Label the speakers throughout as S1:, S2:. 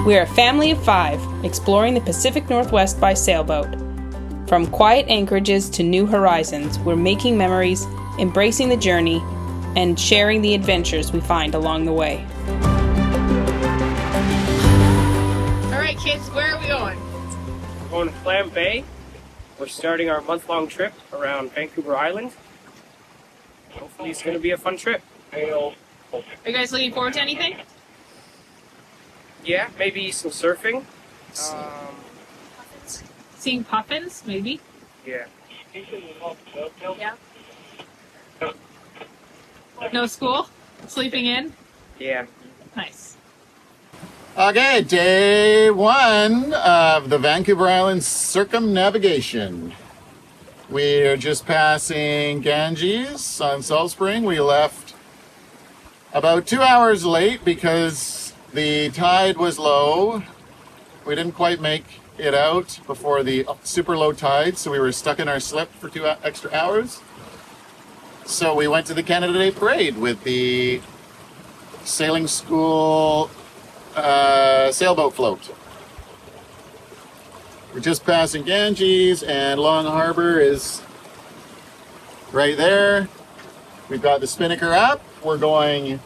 S1: We are a family of 5, exploring the Pacific Northwest by sailboat. From quiet anchorages to new horizons, we're making memories, embracing the journey, and sharing the adventures we find along the way.
S2: Alright kids, where are we going?
S3: We're going to Clam Bay. We're starting our month-long trip around Vancouver Island. Hopefully it's going to be a fun trip.
S2: Are you guys looking forward to anything?
S3: Yeah, maybe some surfing.
S2: Seeing puffins, maybe?
S3: Yeah.
S2: Yeah. No school? Sleeping in?
S3: Yeah.
S2: Nice.
S4: Okay, day 1 of the Vancouver Island Circumnavigation. We are just passing Ganges on Salt Spring. We left about 2 hours late because the tide was low. We didn't quite make it out before the super low tide, so we were stuck in our slip for 2 extra hours. So we went to the Canada Day Parade with the sailing school sailboat float. We're just passing Ganges, and Long Harbor is right there. We've got the spinnaker up. We're going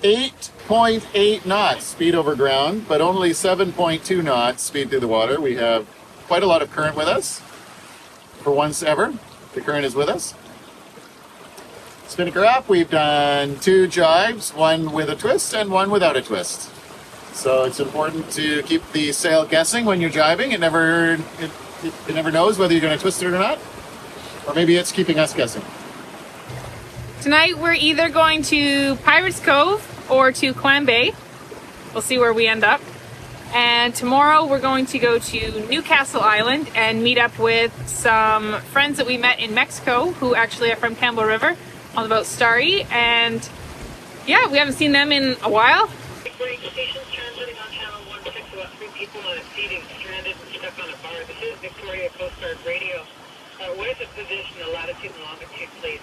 S4: 8.8 knots speed over ground, but only 7.2 knots speed through the water. We have quite a lot of current with us. For once ever, the current is with us. Spinnaker up, we've done 2 jives, one with a twist and one without a twist. So it's important to keep the sail guessing when you're jiving. It never knows whether you're going to twist it or not. Or maybe it's keeping us guessing.
S2: Tonight we're either going to Pirates Cove or to Clam Bay. We'll see where we end up. And tomorrow we're going to go to Newcastle Island and meet up with some friends that we met in Mexico who actually are from Campbell River on the boat Starry. And yeah, we haven't seen them in a while.
S5: Stations transiting on channel 16 about 3 people on a seating stranded and stuck on a bar. This is Victoria Coast Guard Radio. What is the position, the latitude and longitude, please?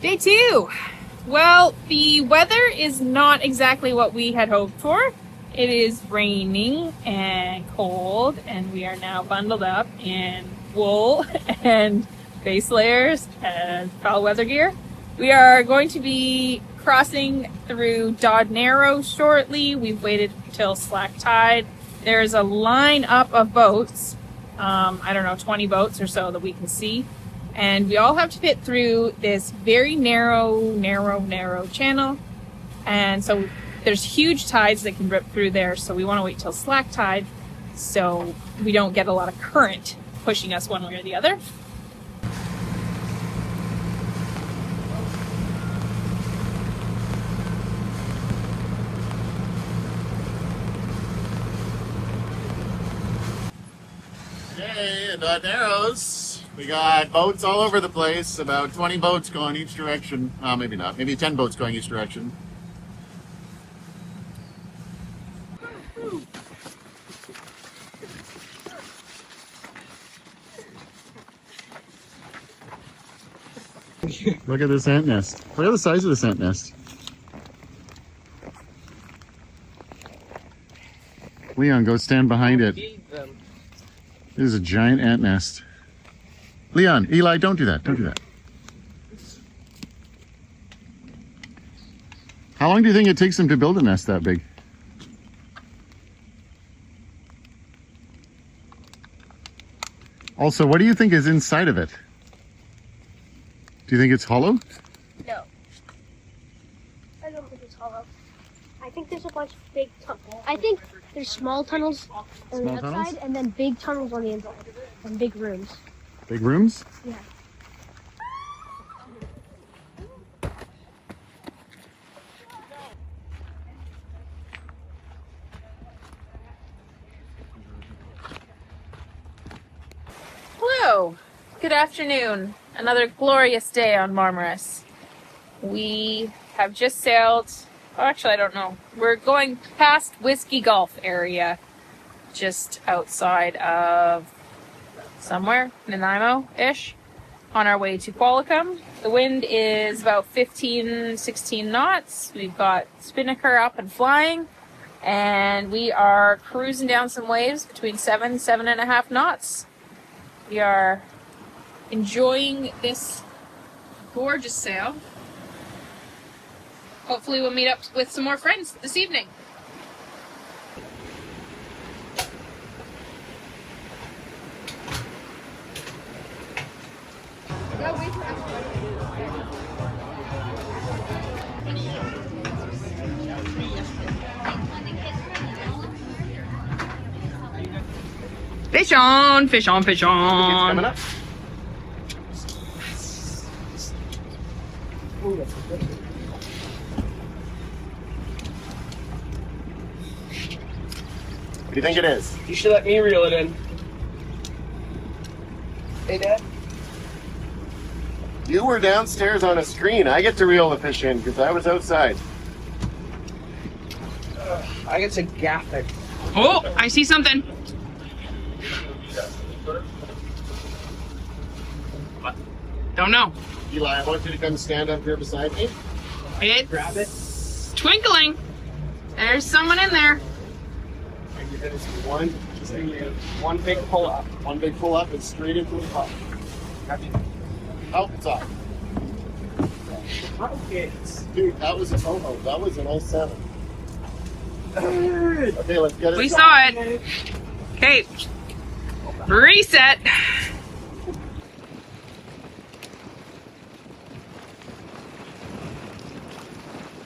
S2: Day 2. Well, the weather is not exactly what we had hoped for. It is raining and cold, and we are now bundled up in wool and base layers and foul weather gear. We are going to be crossing through Dodd Narrow shortly. We've waited till slack tide. There's a line up of boats, 20 boats or so that we can see. And we all have to fit through this very narrow channel. And so there's huge tides that can rip through there. So we want to wait till slack tide so we don't get a lot of current pushing us one way or the other.
S4: Okay, Dodd Narrows. We got boats all over the place, about 20 boats going each direction. Maybe not, maybe 10 boats going each direction. Look at this ant nest. Look at the size of this ant nest. Leon, go stand behind it. This is a giant ant nest. Leon, Eli, don't do that. Don't do that. How long do you think it takes them to build a nest that big? Also, what do you think is inside of it? Do you think it's hollow?
S6: No. I don't think it's hollow. I think there's a bunch of big tunnels. I think there's small tunnels on the outside and then big tunnels on the inside. And big rooms.
S4: Big rooms?
S6: Yeah.
S2: Hello. Good afternoon. Another glorious day on Marmaris. We have just sailed, I don't know. We're going past Whiskey Gulf area. just outside of somewhere, Nanaimo-ish, on our way to Qualicum. The wind is about 15, 16 knots. We've got spinnaker up and flying, and we are cruising down some waves between 7.5 knots. We are enjoying this gorgeous sail. Hopefully we'll meet up with some more friends this evening. Fish on, fish on, fish on.
S7: Coming up. What do you think it is?
S3: You should let me reel it in. Hey, Dad.
S7: You were downstairs on a screen. I get to reel the fish in because I was outside.
S3: I get to gaff it.
S2: Oh, I see something. Don't know.
S7: Eli, I want you to come stand up here beside me.
S2: It's
S3: Grab it.
S2: twinkling. There's someone in there.
S7: And you're going to see one. Just give me
S3: One big pull up.
S7: one big pull up and straight into the pot. Oh, it's off.
S3: Okay.
S7: Dude, that was a Toho. That was an 07. Okay, let's get it.
S2: We saw it. Okay. Reset.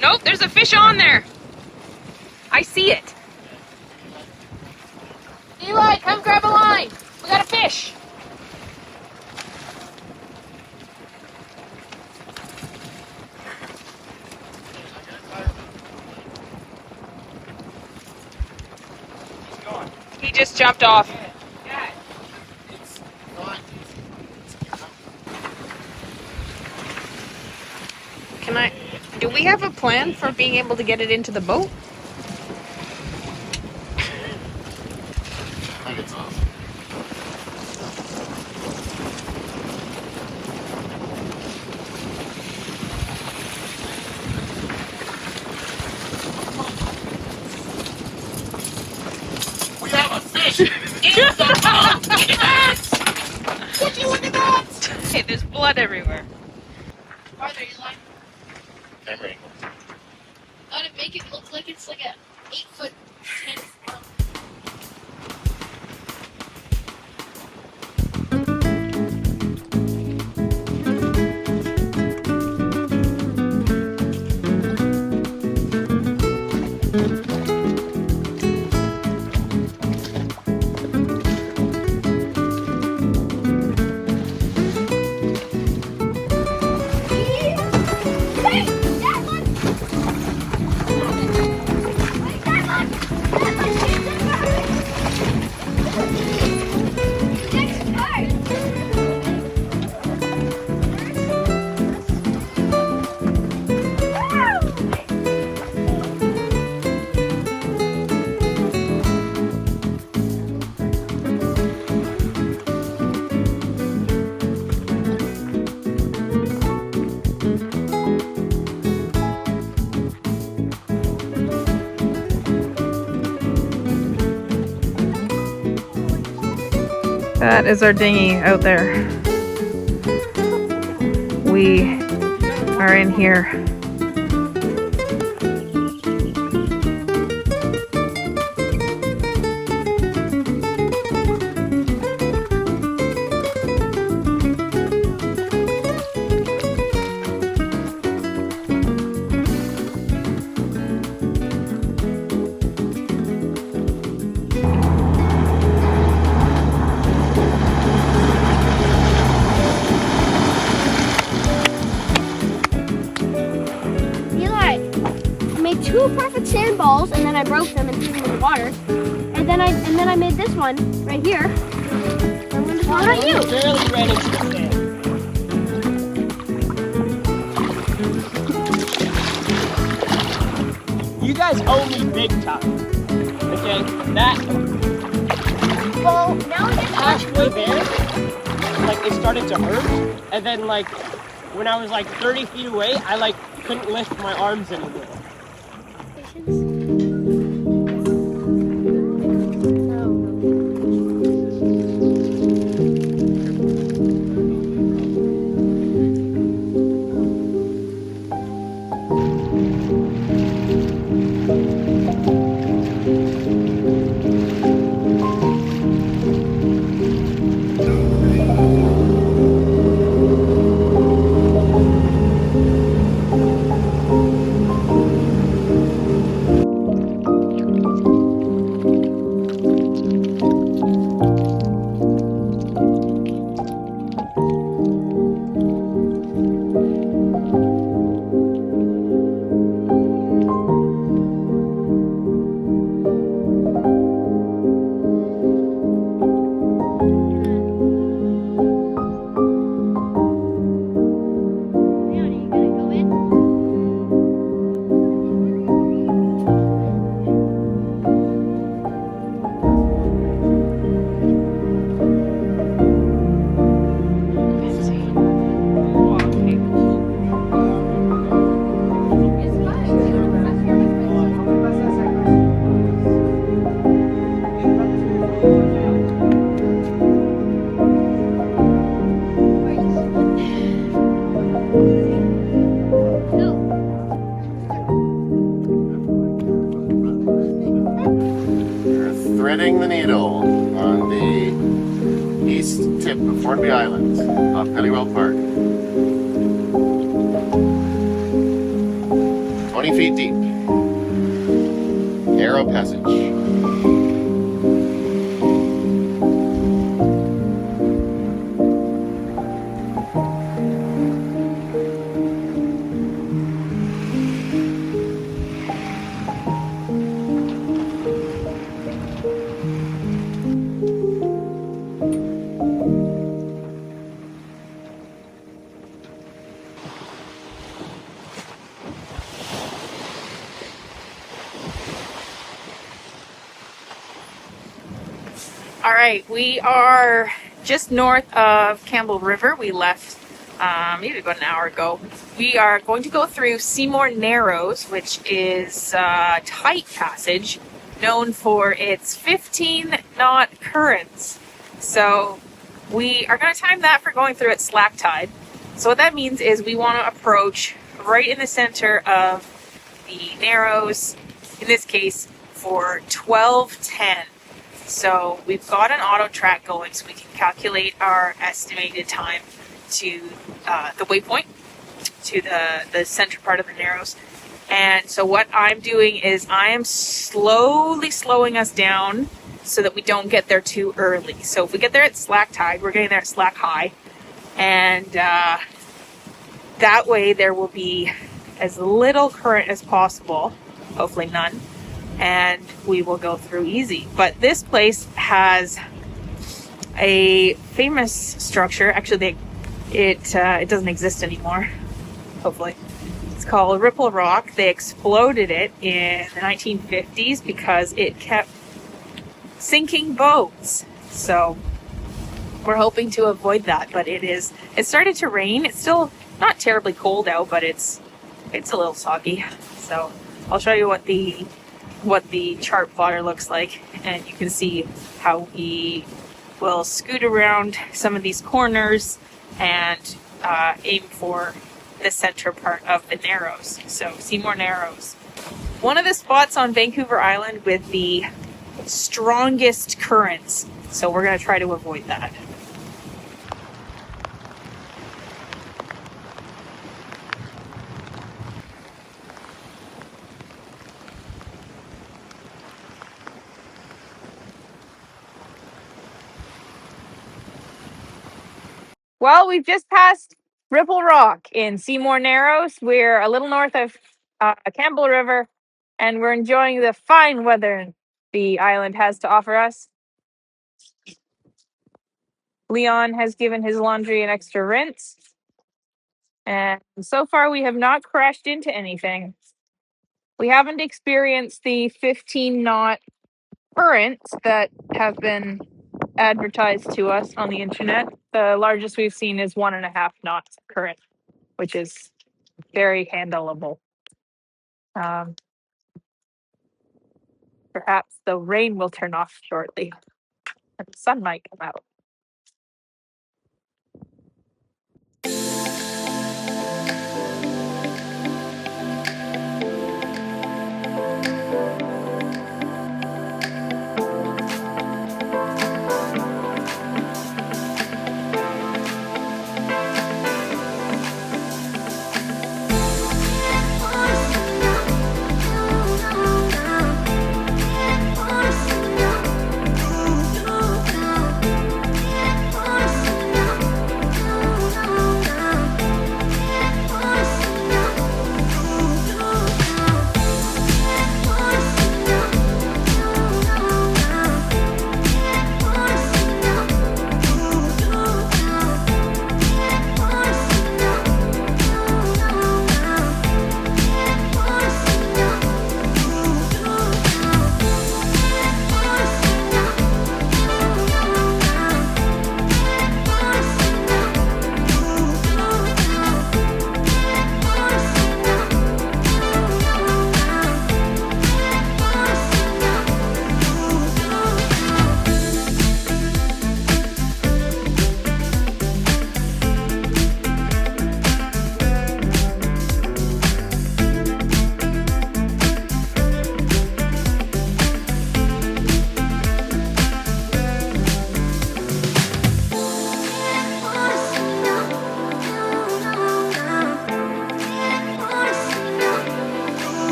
S2: Nope, there's a fish on there. I see it. Eli, come grab a line. We got a fish. He just jumped off. Do we have a plan for being able to get it into the boat?
S7: I think it's off. We have a fish in the boat! Yes! Would you look at that?
S2: Hey, there's blood everywhere.
S6: Farther, Eli.
S7: Taming.
S6: Let it make it look like it's like a 8-foot, 10-foot.
S2: That is our dinghy out there. We are in here.
S6: Two perfect sand balls, and then I broke them and threw them in the water. And then I made this one right here. I'm gonna throw it at you.
S3: Barely ran into the sand. You guys owe me big time. Okay? That fall
S6: Now it gets
S3: halfway there, like it started to hurt, and then like when I was like 30 feet away, I like couldn't lift my arms anymore.
S4: Threading the needle on the east tip of Hornby Island off Pennywell Park. 20 feet deep. Narrow passage.
S2: All right, we are just north of Campbell River. We left maybe about an hour ago. We are going to go through Seymour Narrows, which is a tight passage known for its 15-knot currents. So we are going to time that for going through at slack tide. So what that means is we want to approach right in the center of the Narrows, in this case for 12:10. So we've got an auto track going so we can calculate our estimated time to the waypoint, to the center part of the Narrows. And so what I'm doing is I am slowly slowing us down so that we don't get there too early. So if we get there at slack tide, we're getting there at slack high. And that way there will be as little current as possible, hopefully none. And we will go through easy. But this place has a famous structure. Actually, it doesn't exist anymore, hopefully. It's called Ripple Rock. They exploded it in the 1950s because it kept sinking boats. So we're hoping to avoid that, but it started to rain. It's still not terribly cold out, but it's a little soggy. So I'll show you what the chart plotter looks like, and you can see how we will scoot around some of these corners and aim for the center part of the Narrows. So Seymour Narrows. One of the spots on Vancouver Island with the strongest currents. So we're going to try to avoid that. Well, we've just passed Ripple Rock in Seymour Narrows. We're a little north of Campbell River, and we're enjoying the fine weather the island has to offer us. Leon has given his laundry an extra rinse, and so far we have not crashed into anything. We haven't experienced the 15-knot currents that have been advertised to us on the internet. The largest we've seen is 1.5 knots current, which is very handleable. Perhaps the rain will turn off shortly and the sun might come out.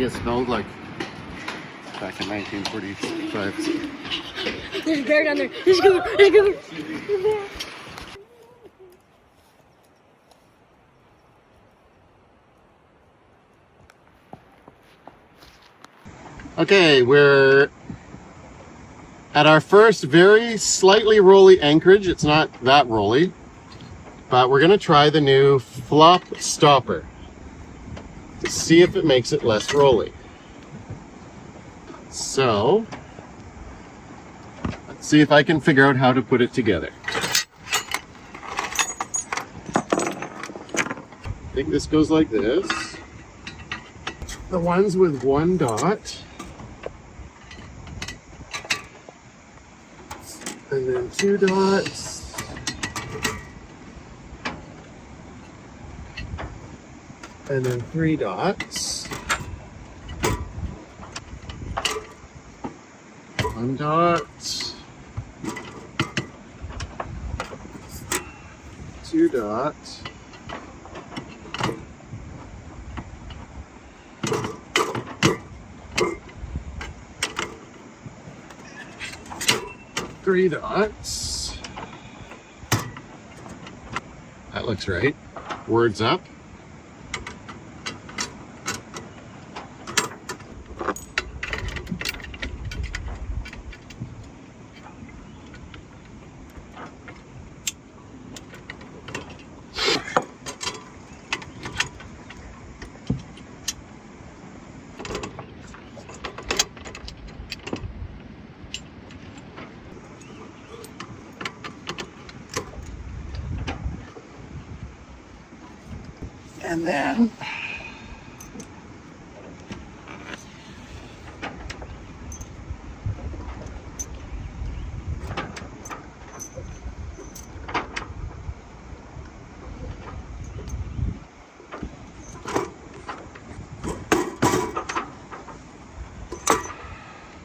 S4: it smelled like back in 1945.
S6: There's a bear down there. There's a bear. There's a bear.
S4: Okay, we're at our first very slightly rolly anchorage. It's not that rolly, but we're gonna try the new flop stopper to see if it makes it less rolly. So, let's see if I can figure out how to put it together. I think this goes like this. The ones with one dot. And then 2 dots. And then 3 dots. 1 dot. 2 dots. 3 dots. That looks right. Words up. And then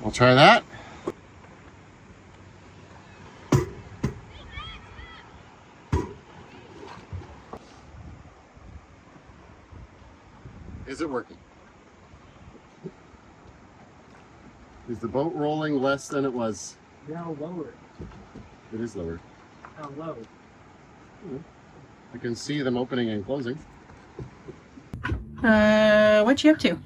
S4: we'll try that. Is it working? Is the boat rolling less than it was?
S3: Now lower.
S4: It is lower.
S3: How low?
S4: I can see them opening and closing.
S1: What you up to?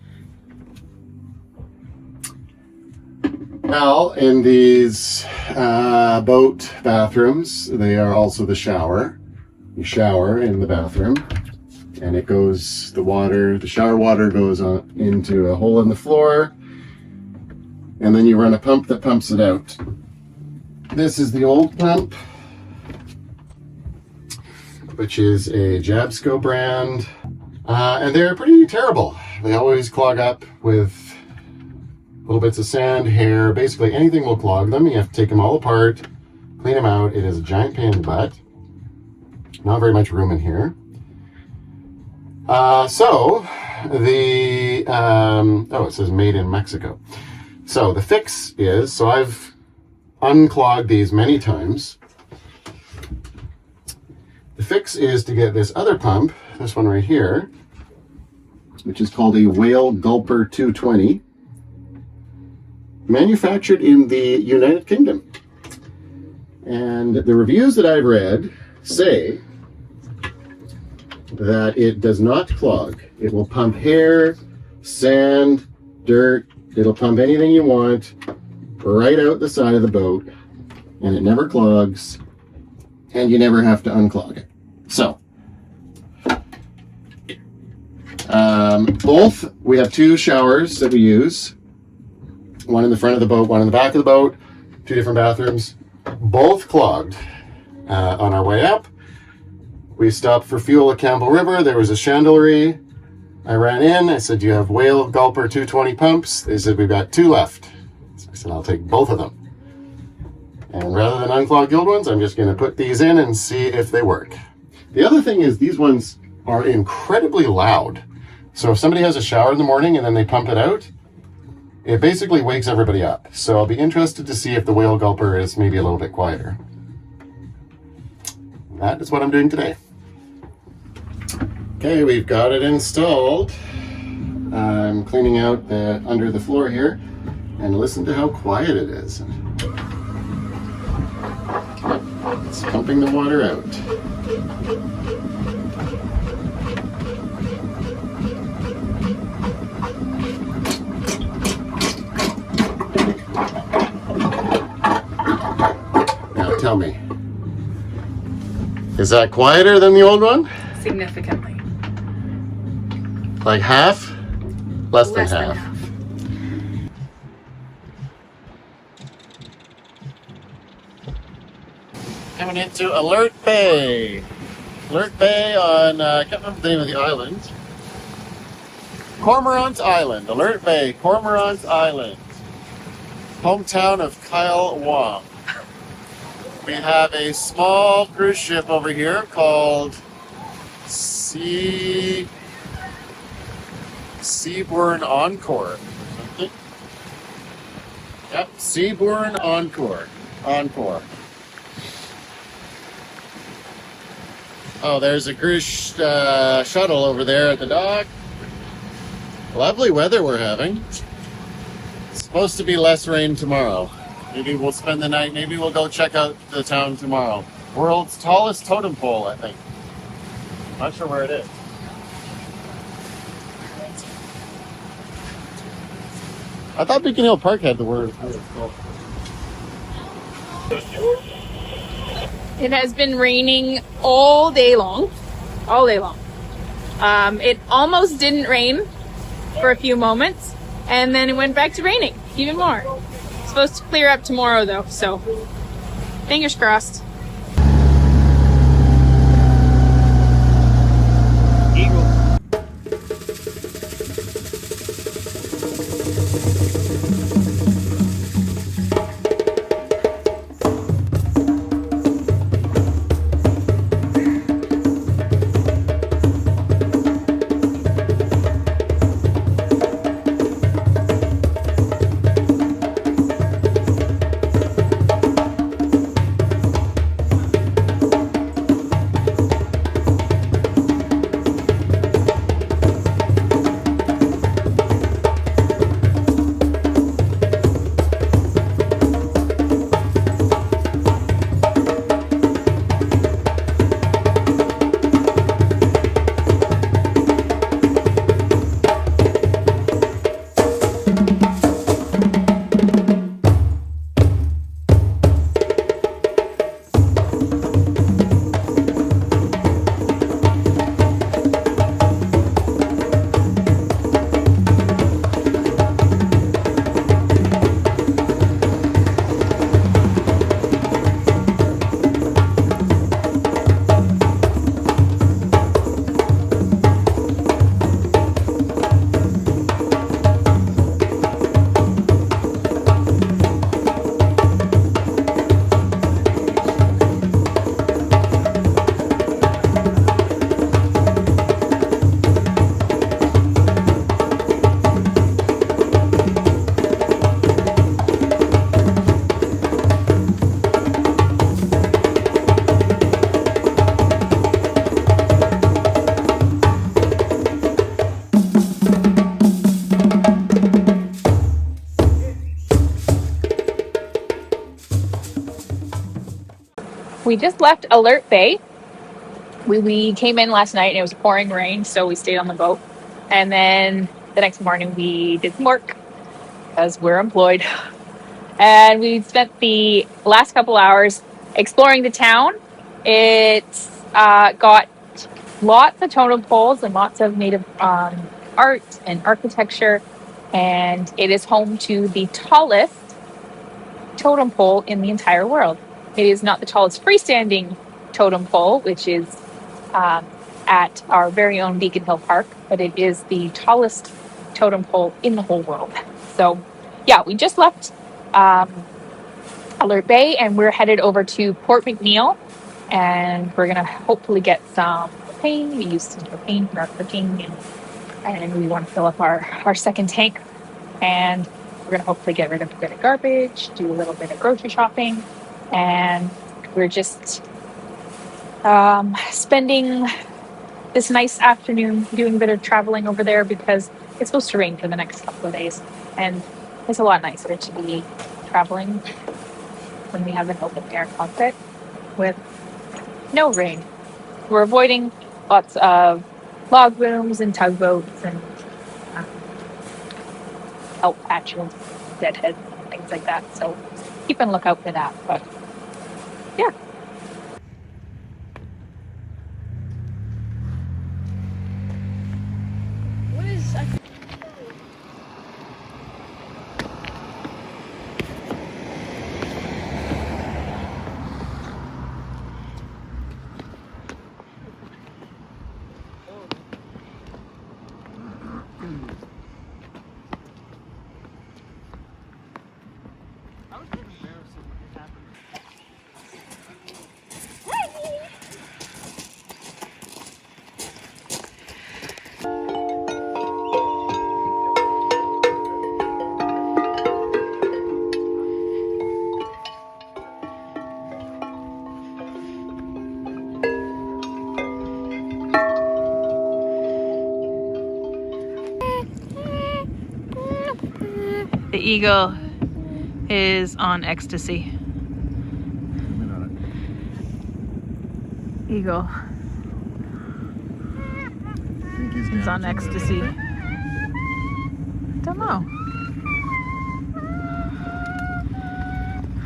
S4: Well, in these boat bathrooms, they are also the shower. You shower in the bathroom. And it goes, the shower water goes on into a hole in the floor, and then you run a pump that pumps it out. This is the old pump, which is a Jabsco brand, and they're pretty terrible. They always clog up with little bits of sand, hair, basically anything will clog them. You have to take them all apart, clean them out. It is a giant pain in the butt. Not very much room in here. So the, it says made in Mexico. So the fix is, so I've unclogged these many times. The fix is to get this other pump, this one right here, which is called a Whale Gulper 220, manufactured in the United Kingdom. And the reviews that I've read say that it does not clog. It will pump hair, sand, dirt. It'll pump anything you want right out the side of the boat, and it never clogs, and you never have to unclog it. So, we have 2 showers that we use. One in the front of the boat, one in the back of the boat, 2 different bathrooms, both clogged. On our way up, we stopped for fuel at Campbell River. There was a chandlery. I ran in. I said, do you have Whale Gulper 220 pumps? They said, we've got 2 left. So I said, I'll take both of them. And rather than unclog the old ones, I'm just going to put these in and see if they work. The other thing is these ones are incredibly loud. So if somebody has a shower in the morning and then they pump it out, it basically wakes everybody up. So I'll be interested to see if the Whale Gulper is maybe a little bit quieter. That is what I'm doing today. Okay, we've got it installed. I'm I'm cleaning out the under the floor here, and listen to how quiet it is. It's pumping the water out. Now tell me, is that quieter than the old one?
S2: Significantly.
S4: Like half? Less than half. Coming into Alert Bay. Alert Bay on, I can't remember the name of the island. Cormorant Island. Alert Bay, Cormorant Island. Hometown of Kyle Wong. We have a small cruise ship over here called Seabourn Encore. Yep, Seabourn Encore. Oh, there's a cruise shuttle over there at the dock. Lovely weather we're having. It's supposed to be less rain tomorrow. Maybe we'll spend the night. Maybe we'll go check out the town tomorrow. World's tallest totem pole, I think. Not sure where it is. I thought Beacon Hill Park had the word.
S2: It has been raining all day long. All day long. It almost didn't rain for a few moments, and then it went back to raining even more. It's supposed to clear up tomorrow though, so fingers crossed. We just left Alert Bay. We came in last night and it was pouring rain, so we stayed on the boat. And then the next morning we did some work because we're employed. And we spent the last couple hours exploring the town. It's got lots of totem poles and lots of native art and architecture. And it is home to the tallest totem pole in the entire world. It is not the tallest freestanding totem pole, which is at our very own Beacon Hill Park, but it is the tallest totem pole in the whole world. So, yeah, we just left Alert Bay and we're headed over to Port McNeill, and we're going to hopefully get some propane. We use some propane for our cooking, and we want to fill up our second tank, and we're going to hopefully get rid of a bit of garbage, do a little bit of grocery shopping, and we're just spending this nice afternoon doing a bit of traveling over there because it's supposed to rain for the next couple of days, and it's a lot nicer to be traveling when we have an open air cockpit with no rain. We're avoiding lots of log booms and tugboats and kelp patches, deadheads, and things like that. So keep an lookout for that. But yeah.
S6: What is?
S1: The eagle is on ecstasy. Eagle is on ecstasy. Don't know.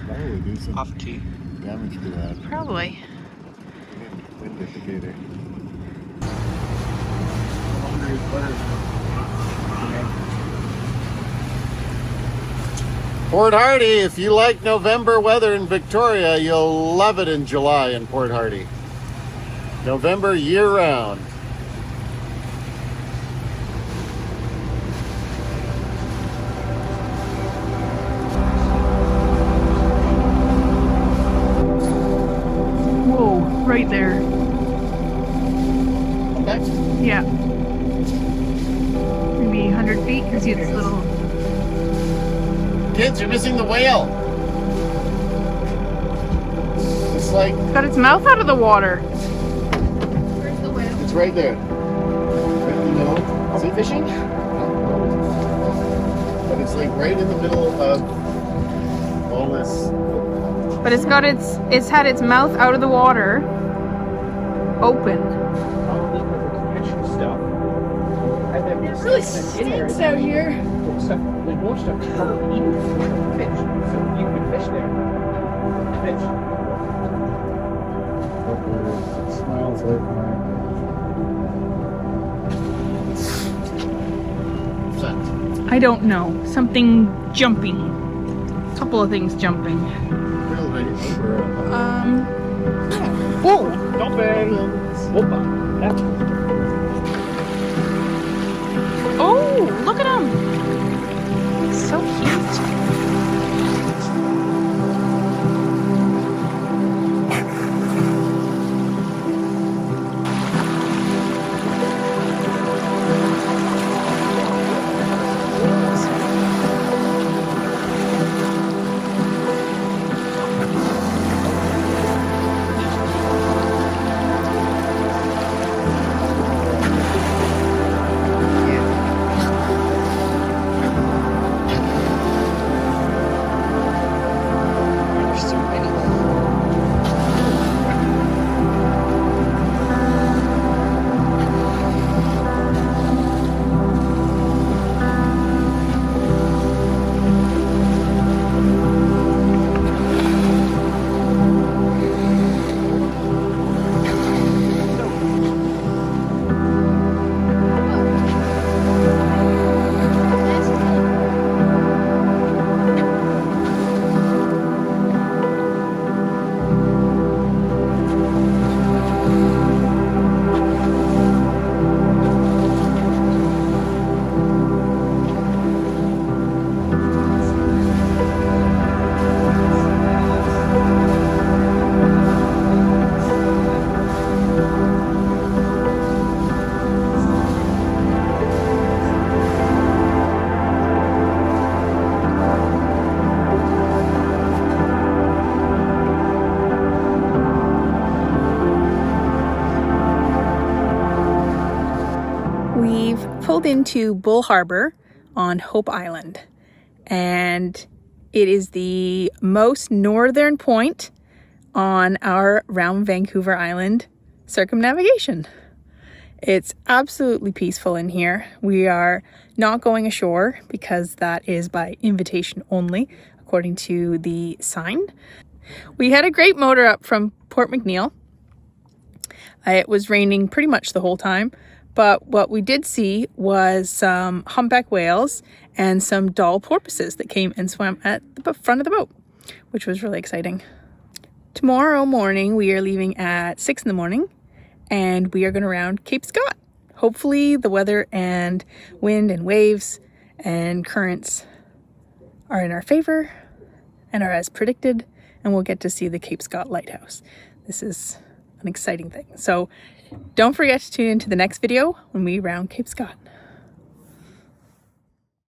S4: Probably do some
S3: Off key.
S4: damage to that.
S1: Probably.
S4: Wind indicator. Port Hardy, if you like November weather in Victoria, you'll love it in July in Port Hardy. November year-round.
S1: Whoa, right there.
S4: Next.
S1: Yeah. Maybe 100 feet. You see this little.
S4: Kids, you're missing the whale. It's like,
S1: It's got its mouth out of the water.
S6: Where's the whale?
S4: it's right there. Right in the middle. See fishing? But it's like right in the middle of all this.
S1: But it's had its mouth out of the water. Open.
S3: Stuff. And then
S6: It really stinks out here.
S3: stuff, like more stuff to probably eat fish. So you can fish there. Fish.
S4: It smiles right now.
S1: I don't know. Something jumping. A couple of things jumping.
S3: Whoa! Dolphin! Whoopa!
S1: Oh, look at him. So cute. pulled into Bull Harbor on Hope Island, and it is the most northern point on our round Vancouver Island circumnavigation. It's absolutely peaceful in here. We are not going ashore because that is by invitation only, according to the sign. We had a great motor up from Port McNeill. It was raining pretty much the whole time, but what we did see was some humpback whales and some doll porpoises that came and swam at the front of the boat, which was really exciting. Tomorrow morning, we are leaving at 6 in the morning, and we are going to round Cape Scott. Hopefully the weather and wind and waves and currents are in our favor and are as predicted, and we'll get to see the Cape Scott Lighthouse. This is an exciting thing. So don't forget to tune into the next video when we round Cape Scott.